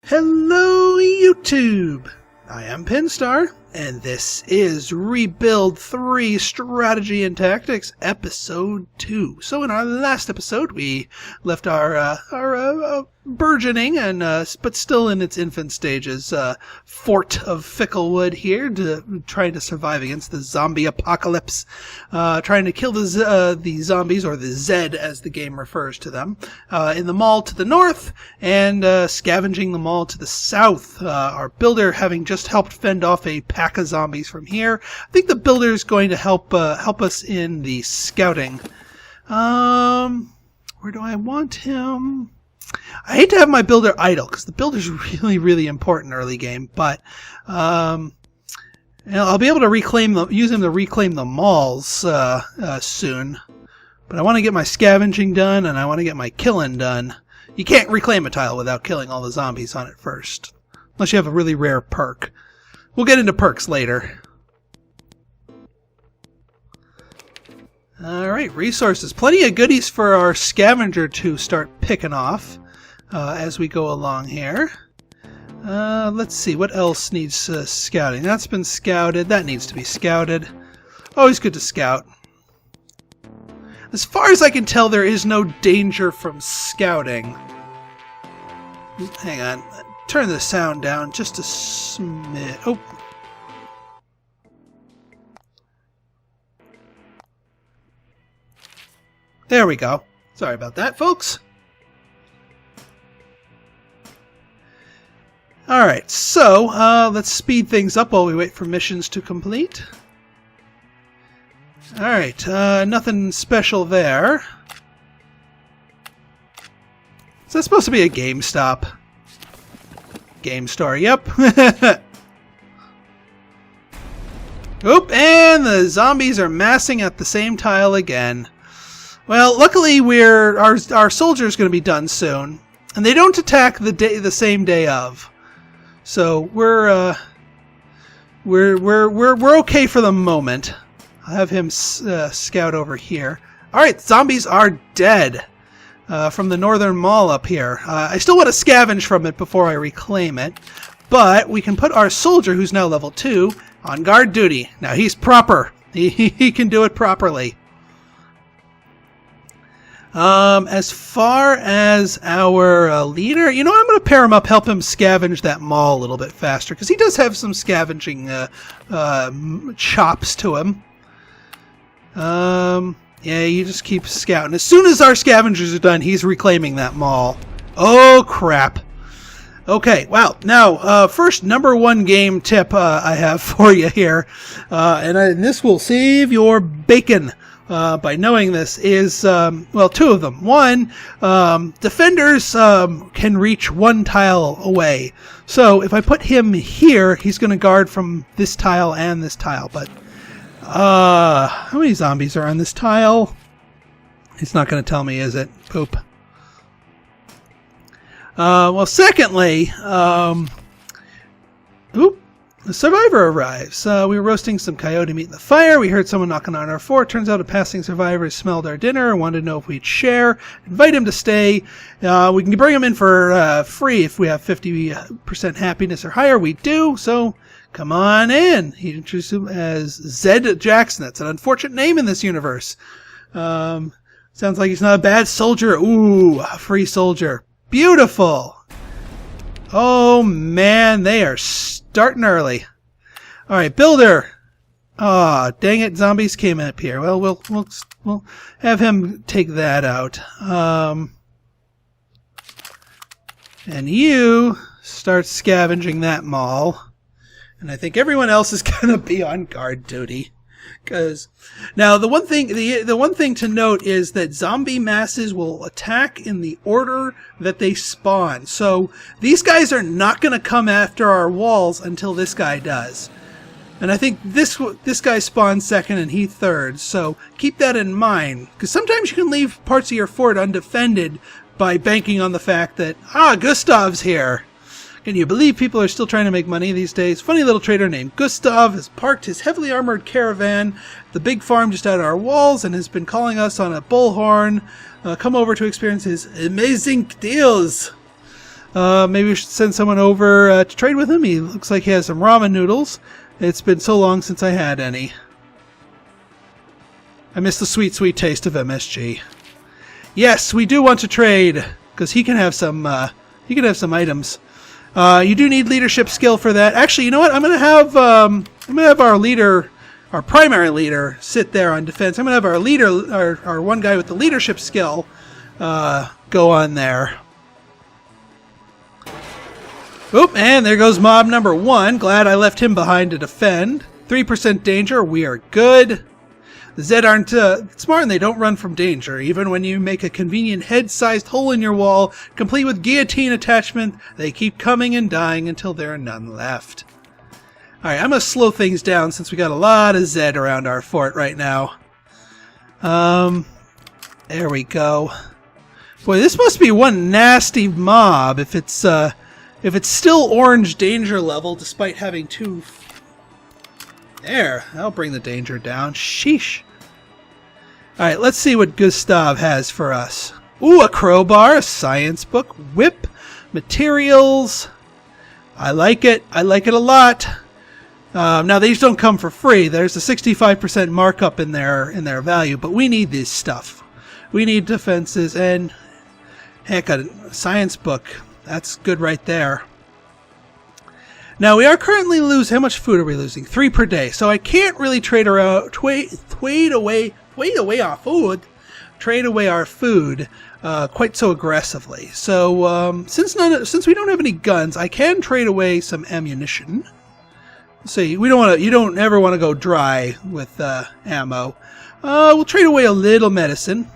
Hello YouTube! I am Pinstar, and this is Rebuild 3 Strategy and Tactics Episode 2. So in our last episode, we left our burgeoning and but still in its infant stages fort of Ficklewood here, trying to survive against the zombie apocalypse, trying to kill the zombies, or the Zed as the game refers to them, in the mall to the north, and scavenging the mall to the south. Our builder having just helped fend off a pack of zombies from here. I think the builder is going to help us in the scouting. Where do I want him? I hate to have my builder idle, because the builder's really important early game, but I'll be able to use him to reclaim the malls soon. But I want to get my scavenging done, and I want to get my killing done. You can't reclaim a tile without killing all the zombies on it first, unless you have a really rare perk. We'll get into perks later. Alright, resources. Plenty of goodies for our scavenger to start picking off as we go along here. Let's see, what else needs scouting? That's been scouted. That needs to be scouted. Always good to scout. As far as I can tell, there is no danger from scouting. Hang on. Turn the sound down just a smidge. Oh. There we go. Sorry about that, folks. Alright, so let's speed things up while we wait for missions to complete. Alright, nothing special there. Is that supposed to be a GameStop? Game store, yep. Oop, and the zombies are massing at the same tile again. Well, luckily our soldier's going to be done soon, and they don't attack the same day of. So we're okay for the moment. I'll have him scout over here. All right, zombies are dead from the northern mall up here. I still want to scavenge from it before I reclaim it, but we can put our soldier, who's now level 2, on guard duty. Now he's proper. He can do it properly. As far as our leader, you know, I'm going to pair him up, help him scavenge that mall a little bit faster, because he does have some scavenging chops to him. Yeah, you just keep scouting. As soon as our scavengers are done, he's reclaiming that mall. Oh, crap. Okay, well, now, first #1 game tip I have for you here, and this will save your bacon. By knowing this is, well, two of them. One, defenders can reach one tile away. So if I put him here, he's going to guard from this tile and this tile. But how many zombies are on this tile? It's not going to tell me, is it? Poop. Well, secondly, oop. The survivor arrives. We were roasting some coyote meat in the fire. We heard someone knocking on our fort. Turns out a passing survivor smelled our dinner and wanted to know if we'd share. Invite him to stay. We can bring him in for free if we have 50% happiness or higher. We do, so come on in. He introduced him as Zed Jackson. That's an unfortunate name in this universe. Sounds like he's not a bad soldier. Ooh, a free soldier. Beautiful. Oh man, they are starting early. All right, builder. Ah, oh, dang it, zombies came up here. Well, we'll have him take that out. And you start scavenging that mall. And I think everyone else is gonna be on guard duty. Because now the one thing to note is that zombie masses will attack in the order that they spawn. So these guys are not going to come after our walls until this guy does. And I think this guy spawns second and he third. So keep that in mind, because sometimes you can leave parts of your fort undefended by banking on the fact that Gustav's here. Can you believe people are still trying to make money these days? Funny little trader named Gustav has parked his heavily armored caravan at the big farm just out of our walls and has been calling us on a bullhorn. Come over to experience his amazing deals. Maybe we should send someone over to trade with him. He looks like he has some ramen noodles. It's been so long since I had any. I miss the sweet, sweet taste of MSG. Yes, we do want to trade because he can have some. He can have some items. You do need leadership skill for that. Actually, you know what? I'm gonna have our leader, our primary leader, sit there on defense. I'm gonna have our leader, our one guy with the leadership skill, go on there. Oop, and there goes mob number 1. Glad I left him behind to defend. 3% danger. We are good. The Zed aren't smart and they don't run from danger. Even when you make a convenient head-sized hole in your wall, complete with guillotine attachment, they keep coming and dying until there are none left. Alright, I'm going to slow things down since we got a lot of Zed around our fort right now. There we go. Boy, this must be one nasty mob if it's still orange danger level despite having 2... There, that'll bring the danger down. Sheesh. Alright, let's see what Gustav has for us. Ooh, a crowbar, a science book, whip, materials. I like it. I like it a lot. Now, these don't come for free. There's a 65% markup in their value, but we need this stuff. We need defenses, and heck, a science book. That's good right there. Now, we are currently losing... How much food are we losing? 3 per day. So I can't really trade away our food quite so aggressively. So since we don't have any guns, I can trade away some ammunition. See, you don't ever want to go dry with ammo. We'll trade away a little medicine.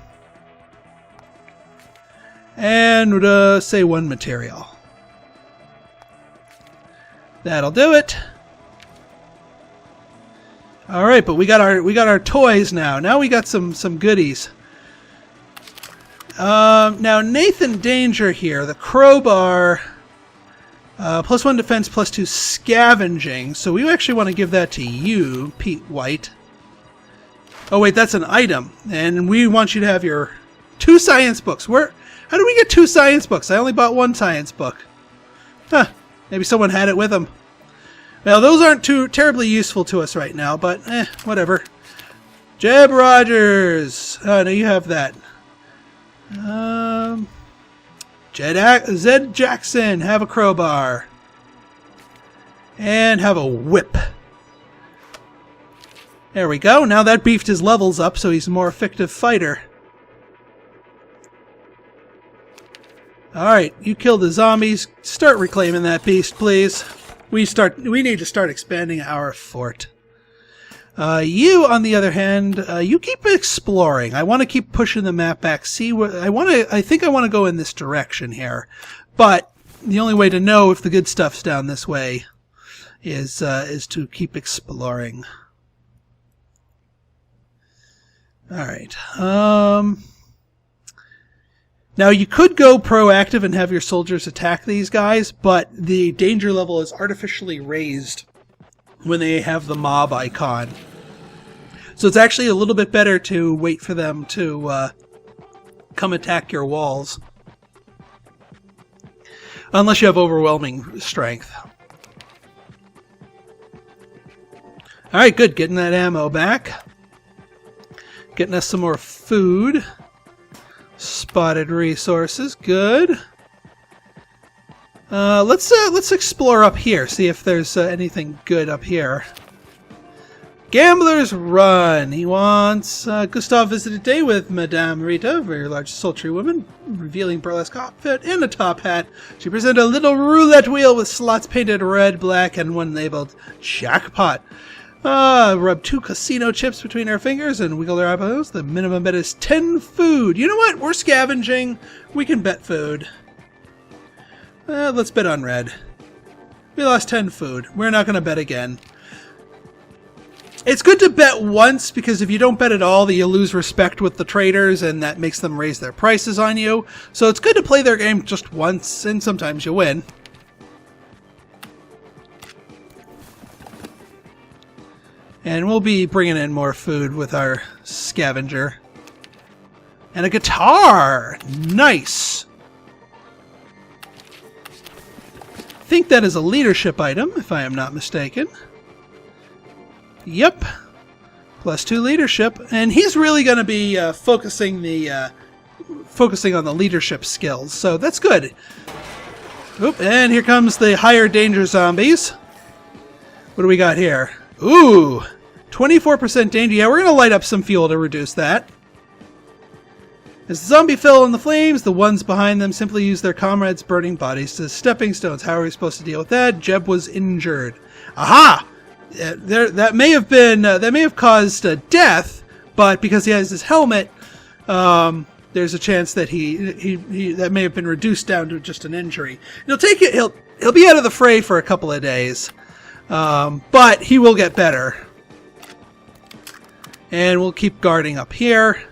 And say 1 material. That'll do it. All right, but we got our toys now. Now we got some goodies. Now Nathan Danger here, the crowbar, +1 defense, +2 scavenging. So we actually want to give that to you, Pete White. Oh wait, that's an item, and we want you to have your 2 science books. How do we get 2 science books? I only bought 1 science book. Huh. Maybe someone had it with them. Well, those aren't too terribly useful to us right now, but whatever. Jeb Rogers. Oh, no, you have that. Zed Jackson, have a crowbar. And have a whip. There we go. Now that beefed his levels up, so he's a more effective fighter. Alright, you kill the zombies. Start reclaiming that beast, please. We need to start expanding our fort. You, on the other hand, you keep exploring. I want to keep pushing the map back. See what I think I want to go in this direction here. But the only way to know if the good stuff's down this way is to keep exploring. Alright. Now, you could go proactive and have your soldiers attack these guys, but the danger level is artificially raised when they have the mob icon. So it's actually a little bit better to wait for them to come attack your walls. Unless you have overwhelming strength. Alright, good. Getting that ammo back. Getting us some more food. Spotted resources, good. Let's explore up here. See if there's anything good up here. Gambler's Run. He wants Gustav visited day with Madame Rita, a very large, sultry woman, revealing burlesque outfit and a top hat. She presented a little roulette wheel with slots painted red, black, and one labeled Jackpot. Rub 2 casino chips between our fingers and wiggle their eyeballs. The minimum bet is 10 food. You know what? We're scavenging. We can bet food. Let's bet on red. We lost 10 food. We're not going to bet again. It's good to bet once, because if you don't bet at all, you lose respect with the traders, and that makes them raise their prices on you. So it's good to play their game just once, and sometimes you win. And we'll be bringing in more food with our scavenger. And a guitar! Nice! think that is a leadership item, if I am not mistaken. Yep. +2 leadership. And he's really going to be focusing on the leadership skills. So that's good. Oop, and here comes the higher danger zombies. What do we got here? Ooh! 24% danger. Yeah, we're going to light up some fuel to reduce that. As the zombie fell in the flames, the ones behind them simply used their comrades' burning bodies as stepping stones. How are we supposed to deal with that? Jeb was injured. Aha! That may have caused death, but because he has his helmet, there's a chance that that may have been reduced down to just an injury. He'll be out of the fray for a couple of days, but he will get better. And we'll keep guarding up here.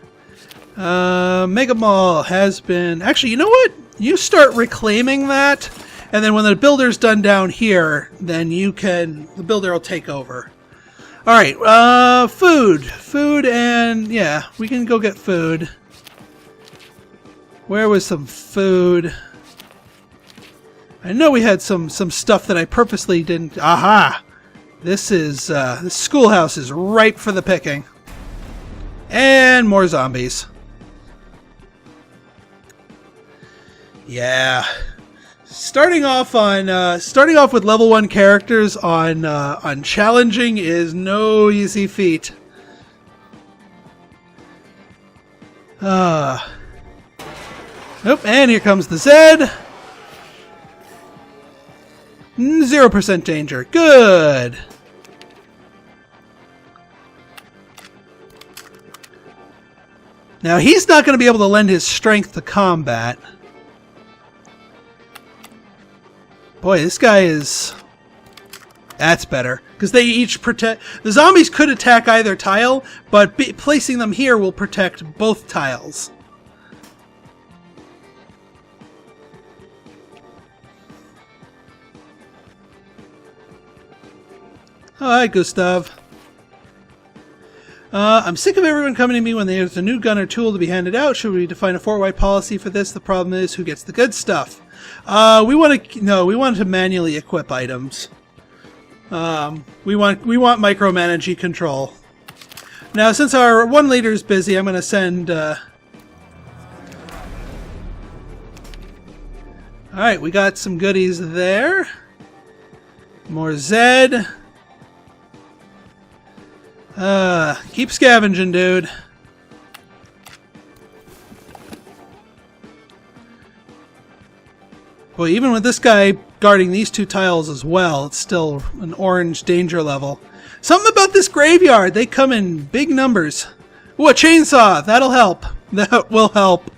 Mega Mall has been... Actually, you know what? You start reclaiming that, and then when the builder's done down here, then the builder will take over. Alright, food. Food and... yeah, we can go get food. Where was some food? I know we had some stuff that I purposely didn't... Aha! This schoolhouse is ripe for the picking. And more zombies. Yeah. Starting off with level 1 characters on challenging is no easy feat. Oh, and here comes the Zed. 0% danger. Good. Now, he's not going to be able to lend his strength to combat. Boy, this guy is... That's better. Because they each protect... The zombies could attack either tile, but placing them here will protect both tiles. Hi, Gustav. I'm sick of everyone coming to me when there's a new gun or tool to be handed out. Should we define a fort-wide policy for this? The problem is, who gets the good stuff? We want to manually equip items. We want micromanaging control. Now, since our one leader is busy, I'm going to send... Alright, we got some goodies there. More Zed. Keep scavenging, dude. Boy, even with this guy guarding these two tiles as well, it's still an orange danger level. Something about this graveyard. They come in big numbers. Ooh, a chainsaw. That'll help. That will help.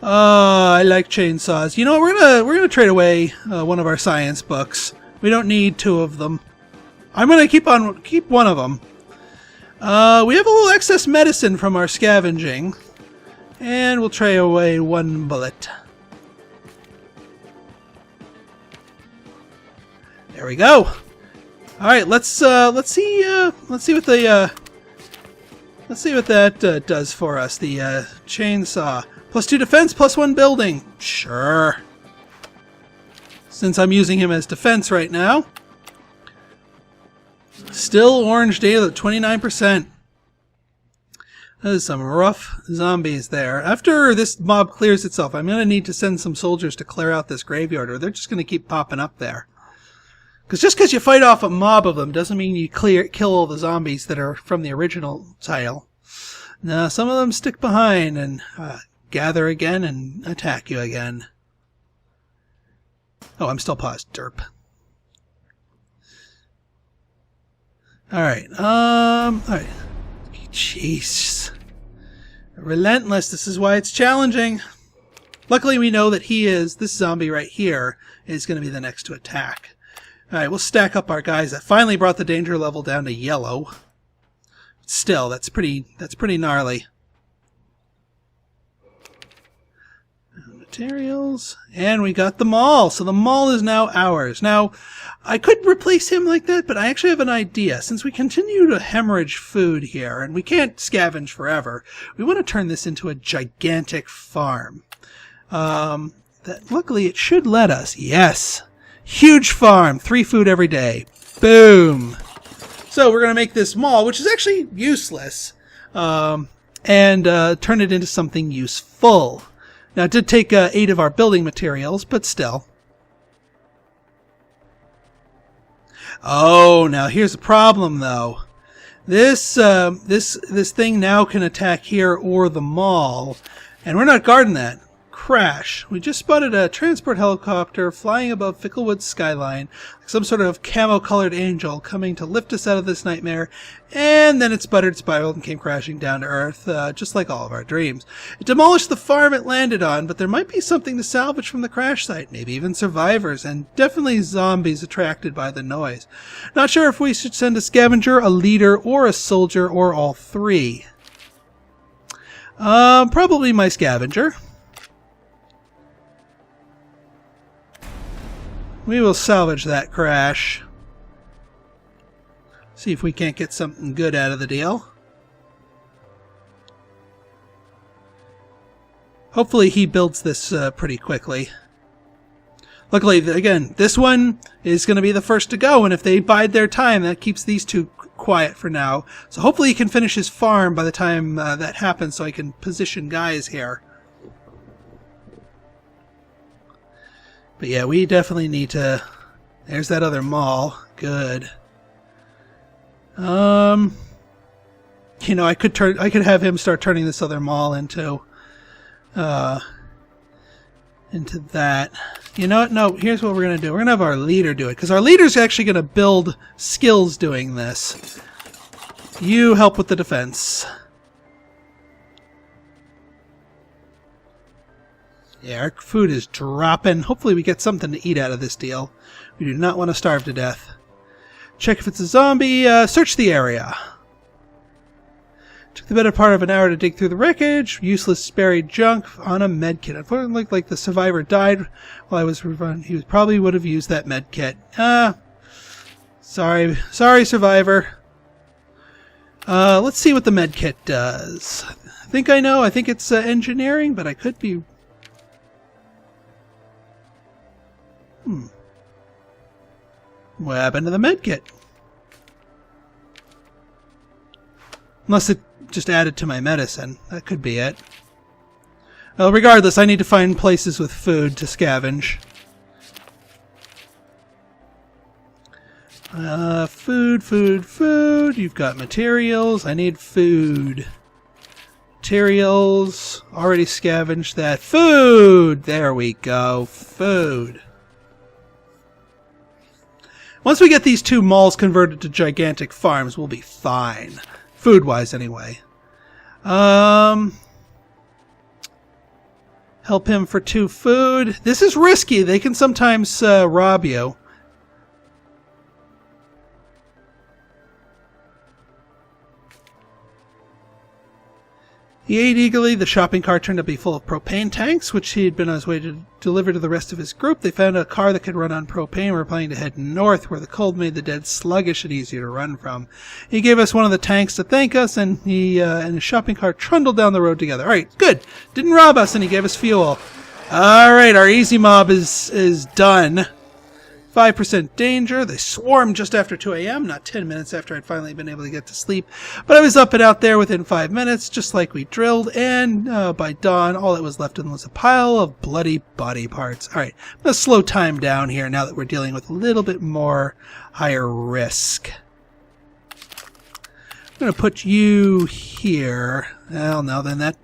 I like chainsaws. You know, we're gonna trade away one of our science books. We don't need 2 of them. I'm gonna keep one of them. We have a little excess medicine from our scavenging, and we'll trade away 1 bullet. There we go. All right, let's see what that does for us. The chainsaw. +2 defense, +1 building. Sure. Since I'm using him as defense right now. Still orange data at 29%. There's some rough zombies there. After this mob clears itself, I'm going to need to send some soldiers to clear out this graveyard, or they're just going to keep popping up there. Because just because you fight off a mob of them doesn't mean you kill all the zombies that are from the original tile. No, some of them stick behind and gather again and attack you again. Oh, I'm still paused. Derp. Alright, alright. Jeez. Relentless, this is why it's challenging. Luckily we know that this zombie right here, is going to be the next to attack. Alright, we'll stack up our guys. That finally brought the danger level down to yellow. Still, that's pretty gnarly. Materials. And we got the mall. So the mall is now ours. Now, I could replace him like that, but I actually have an idea. Since we continue to hemorrhage food here, and we can't scavenge forever, we want to turn this into a gigantic farm. That luckily it should let us. Yes. Huge farm, 3 food every day. Boom. So we're going to make this mall, which is actually useless, and turn it into something useful. Now, it did take 8 of our building materials, but still. Oh, now here's the problem, though. This thing now can attack here or the mall, and we're not guarding that. Crash. We just spotted a transport helicopter flying above Ficklewood's skyline, like some sort of camo-colored angel coming to lift us out of this nightmare, and then it sputtered, spiraled, and came crashing down to Earth, just like all of our dreams. It demolished the farm it landed on, but there might be something to salvage from the crash site, maybe even survivors, and definitely zombies attracted by the noise. Not sure if we should send a scavenger, a leader, or a soldier, or all 3. Probably my scavenger. We will salvage that crash. See if we can't get something good out of the deal. Hopefully he builds this pretty quickly. Luckily, again, this one is going to be the first to go, and if they bide their time, that keeps these 2 quiet for now. So hopefully he can finish his farm by the time that happens, so I can position guys here. But yeah, we definitely need to... There's that other mall. Good. You know, I could have him start turning this other mall into that. You know what? No, here's what we're going to do. We're going to have our leader do it, because our leader's actually going to build skills doing this. You help with the defense. Yeah, our food is dropping. Hopefully we get something to eat out of this deal. We do not want to starve to death. Check if it's a zombie. Search the area. Took the better part of an hour to dig through the wreckage. Useless buried junk on a med kit. Unfortunately, it looked like the survivor died while I was run. He probably would have used that med kit. Sorry, survivor. Let's see what the med kit does. I think I know. I think it's engineering, but I could be... What happened to the medkit? Unless it just added to my medicine. That could be it. Well, regardless, I need to find places with food to scavenge. Food. You've got materials. I need food. Materials. Already scavenged that. Food! There we go. Food. Once we get these 2 malls converted to gigantic farms, we'll be fine. Food-wise, anyway. Help him for 2 food. This is risky. They can sometimes rob you. He ate eagerly. The shopping cart turned out to be full of propane tanks, which he had been on his way to deliver to the rest of his group. They found a car that could run on propane. We were planning to head north, where the cold made the dead sluggish and easier to run from. He gave us one of the tanks to thank us, and he and his shopping cart trundled down the road together. All right, good. Didn't rob us, and he gave us fuel. All right, our easy mob is done. 5% danger. They swarmed just after 2 a.m., not 10 minutes after I'd finally been able to get to sleep. But I was up and out there within 5 minutes, just like we drilled, and by dawn, all that was left in was a pile of bloody body parts. All right, I'm going to slow time down here now that we're dealing with a little bit more higher risk. I'm going to put you here. Well, no, then that...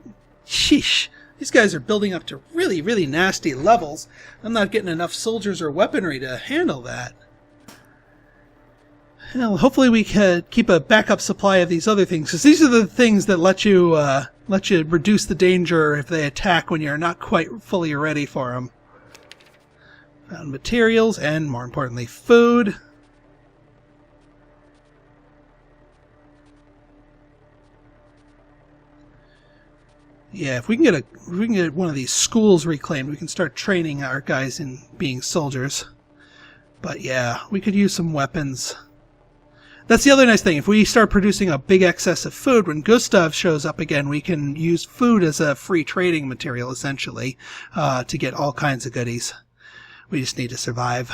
Sheesh. These guys are building up to really, really nasty levels. I'm not getting enough soldiers or weaponry to handle that. Well, hopefully we can keep a backup supply of these other things, because these are the things that let you reduce the danger if they attack when you're not quite fully ready for them. Found materials and, more importantly, food. Yeah, if we can get one of these schools reclaimed, we can start training our guys in being soldiers. But yeah, we could use some weapons. That's the other nice thing. If we start producing a big excess of food, when Gustav shows up again, we can use food as a free trading material, essentially, to get all kinds of goodies. We just need to survive.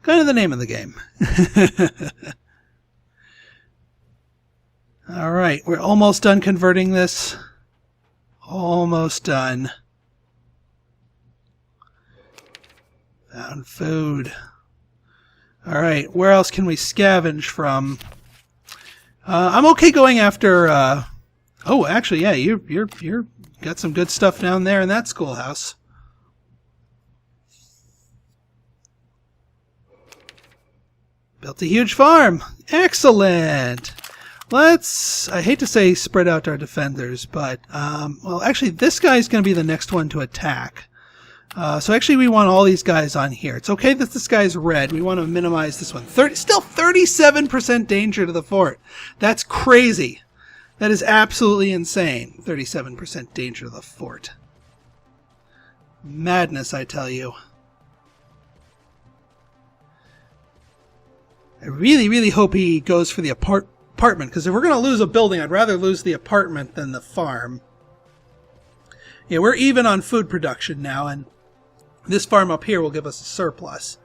Kind of the name of the game. All right, we're almost done converting this. Almost done. Found food. All right, where else can we scavenge from? I'm okay going after. Oh, actually, yeah, you're got some good stuff down there in that schoolhouse. Built a huge farm. Excellent. Let's, I hate to say spread out our defenders, but, well, actually, this guy's going to be the next one to attack. So actually, we want all these guys on here. It's okay that this guy's red. We want to minimize this one. Still 37% danger to the fort. That's crazy. That is absolutely insane. 37% danger to the fort. Madness, I tell you. I really, really hope he goes for the apartment, because if we're going to lose a building, I'd rather lose the apartment than the farm. Yeah, we're even on food production now, and this farm up here will give us a surplus.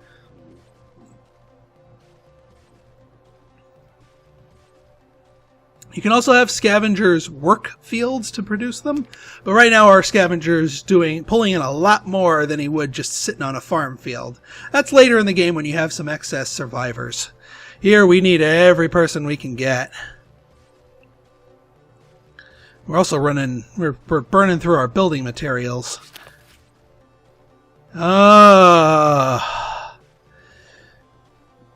You can also have scavengers work fields to produce them, but right now our scavenger's pulling in a lot more than he would just sitting on a farm field. That's later in the game when you have some excess survivors. Here we need every person we can get. We're also we're burning through our building materials.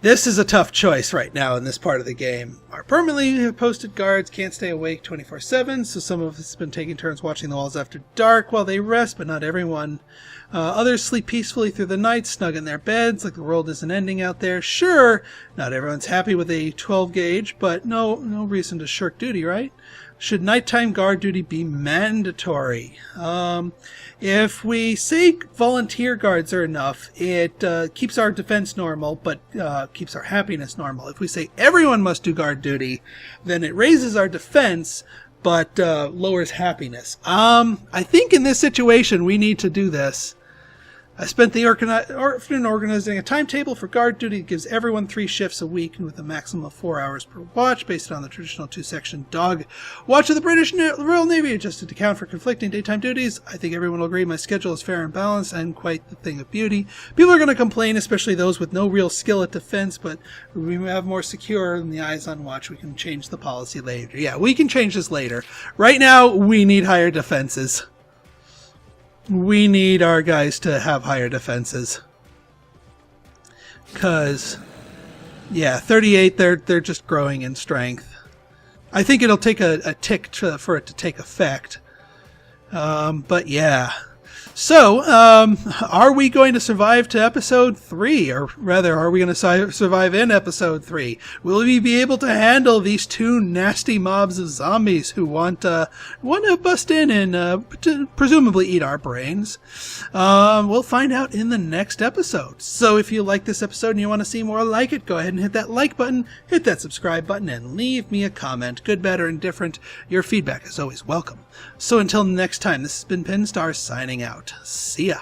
This is a tough choice right now in this part of the game. Our permanently posted guards can't stay awake 24/7, so some of us have been taking turns watching the walls after dark while they rest, but not everyone. Others sleep peacefully through the night, snug in their beds, like the world isn't ending out there. Sure, not everyone's happy with a 12 gauge, but no reason to shirk duty, right? Should nighttime guard duty be mandatory? If we say volunteer guards are enough, it keeps our defense normal, but keeps our happiness normal. If we say everyone must do guard duty, then it raises our defense, but lowers happiness. I think in this situation we need to do this. I spent the afternoon organizing a timetable for guard duty that gives everyone 3 shifts a week with a maximum of 4 hours per watch based on the traditional 2-section dog watch of the British Royal Navy adjusted to account for conflicting daytime duties. I think everyone will agree my schedule is fair and balanced and quite the thing of beauty. People are going to complain, especially those with no real skill at defense, but we have more secure than the eyes on watch. We can change the policy later. Yeah, we can change this later. Right now, we need higher defenses. We need our guys to have higher defenses. Because, yeah, 38, they're just growing in strength. I think it'll take a tick for it to take effect. But yeah. So, are we going to survive to episode 3? Or rather, are we going to survive in episode 3? Will we be able to handle these 2 nasty mobs of zombies who want to bust in and presumably eat our brains? We'll find out in the next episode. So if you like this episode and you want to see more like it, go ahead and hit that like button, hit that subscribe button, and leave me a comment. Good, bad, or indifferent. Your feedback is always welcome. So until next time, this has been Pinstar signing out. See ya.